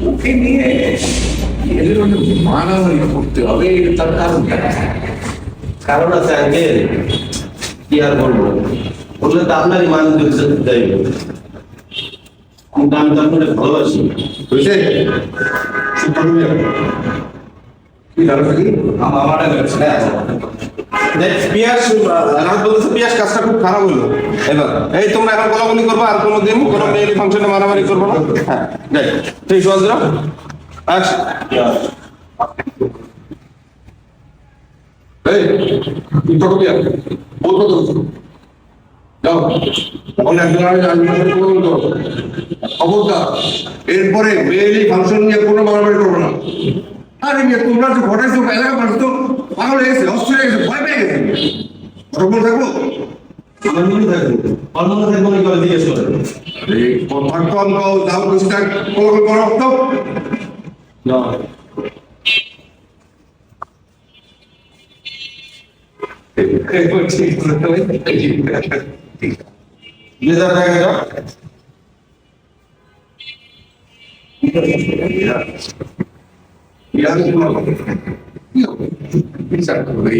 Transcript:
ওকে নিয়ে এদের মানামারি করতে হবে, তার কারণটা কারণ আছে আঙ্কেল, কি আর বলবো, বললে তো আপনারই মান যাইবে, কিন্তু আমি তো আপনাকে ভালোবাসি। বুঝছে কি কারণ কি আমার রাত বলতেছে পিয়াস কাজটা খুব খারাপ হলো। এবার এই তোমরা এখন কোলাকুলি করবো, আর কোনোদিন কোনো মেয়েলি ফাংশনে মারামারি করবো না। হ্যাঁ যাই, ঠিক আছে। এরপরে মেয়েলি ফাংশন নিয়ে কোনো মারামারি করবো না। আরে তোমরা যে ঘটাইছো এলাকা মানুষ তো পাগল হয়ে গেছে, অস্থির হয়ে গেছে, ভয় পেয়ে গেছে। থাকবো আমার মনে থাকবো, আমার মনে থাকবো না, করে জিজ্ঞেস করেন। এই কথা কম কও, যাও বুঝতে করো তো না যে যার জায়গায় যাও। বিচার করবে